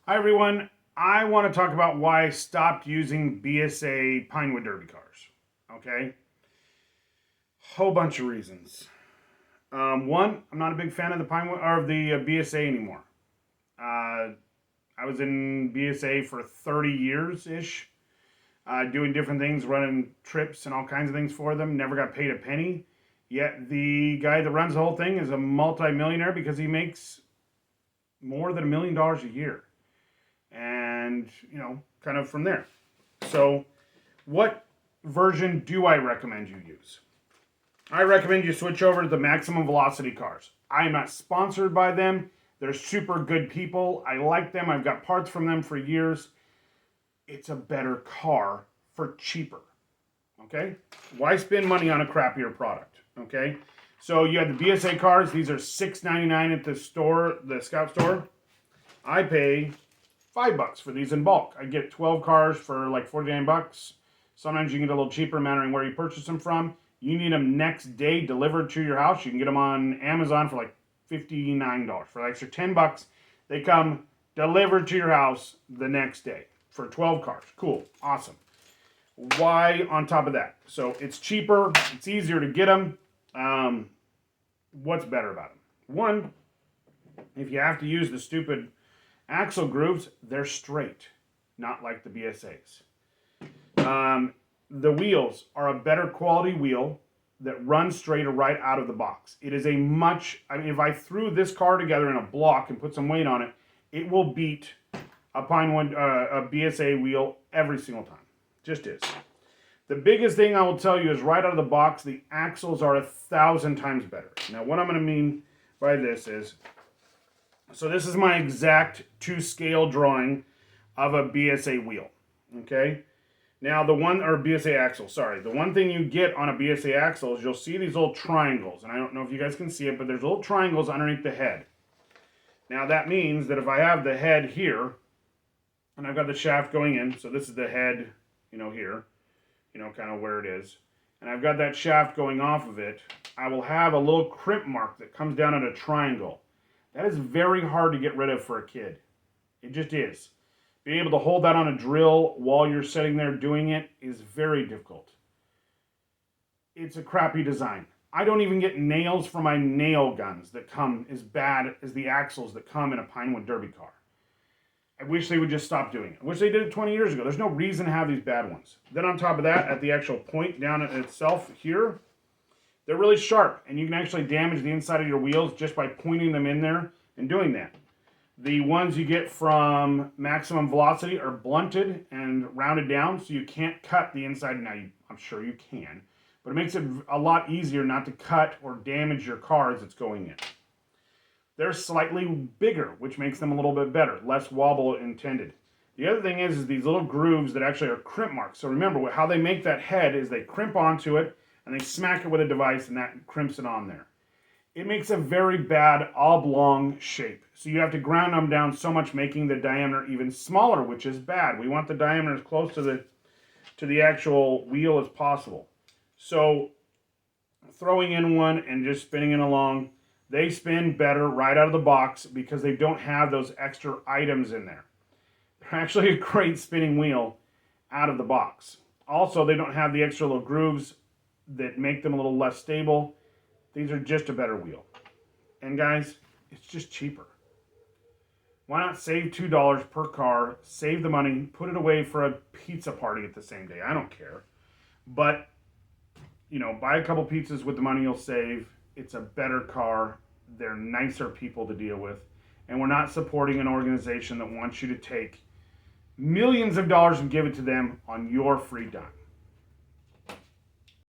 Hi everyone. I want to talk about why I stopped using BSA Pinewood Derby cars. Okay, whole bunch of reasons. One, I'm not a big fan of the Pinewood or the BSA anymore. Uh, I was in BSA for 30 years ish, doing different things, running trips and all kinds of things for them. Never got paid a penny. Yet the guy that runs the whole thing is a multi-millionaire because he makes more than $1 million a year. And kind of from there. So, what version do I recommend you use? I recommend you switch over to the maximum velocity cars. I am not sponsored by them. They're super good people. I like them. I've got parts from them for years. It's a better car for cheaper. Okay? Why spend money on a crappier product? Okay? So you have the BSA cars. These are $6.99 at the store, the Scout store. I pay $5 for these in bulk. I get 12 cars for like 49 bucks. Sometimes you can get a little cheaper, mattering where you purchase them from. You need them next day delivered to your house. You can get them on Amazon for like $59. For an extra 10 bucks, they come delivered to your house the next day for 12 cars. Cool. Awesome. Why on top of that? So it's cheaper. It's easier to get them. What's better about them? One, if you have to use the stupid axle grooves, they're straight, not like the BSAs. The wheels are a better quality wheel that runs straight right out of the box. It is if I threw this car together in a block and put some weight on it, it will beat a BSA wheel every single time. Just is. The biggest thing I will tell you is right out of the box, the axles are 1,000 times better. Now, what I'm going to mean by this is, so this is my exact to-scale drawing of a BSA wheel, okay? Now, BSA axle, sorry. The one thing you get on a BSA axle is you'll see these little triangles, and I don't know if you guys can see it, but there's little triangles underneath the head. Now, that means that if I have the head here, and I've got the shaft going in, so this is the head, here, kind of where it is, and I've got that shaft going off of it, I will have a little crimp mark that comes down at a triangle. That is very hard to get rid of for a kid. It just is. Being able to hold that on a drill while you're sitting there doing it is very difficult. It's a crappy design. I don't even get nails for my nail guns that come as bad as the axles that come in a Pinewood Derby car. I wish they would just stop doing it. I wish they did it 20 years ago. There's no reason to have these bad ones. Then on top of that, at the actual point down itself here, they're really sharp, and you can actually damage the inside of your wheels just by pointing them in there and doing that. The ones you get from Maximum Velocity are blunted and rounded down, so you can't cut the inside. Now, I'm sure you can, but it makes it a lot easier not to cut or damage your car as it's going in. They're slightly bigger, which makes them a little bit better, less wobble intended. The other thing is these little grooves that actually are crimp marks. So remember, how they make that head is they crimp onto it, and they smack it with a device, and that crimps it on there. It makes a very bad oblong shape. So you have to ground them down so much, making the diameter even smaller, which is bad. We want the diameter as close to the actual wheel as possible. So throwing in one and just spinning it along, they spin better right out of the box because they don't have those extra items in there. They're actually a great spinning wheel out of the box. Also, they don't have the extra little grooves that make them a little less stable. These are just a better wheel. And guys, it's just cheaper. Why not save $2 per car, save the money, put it away for a pizza party at the same day? I don't care. But, buy a couple pizzas with the money you'll save. It's a better car. They're nicer people to deal with. And we're not supporting an organization that wants you to take millions of dollars and give it to them on your free dime.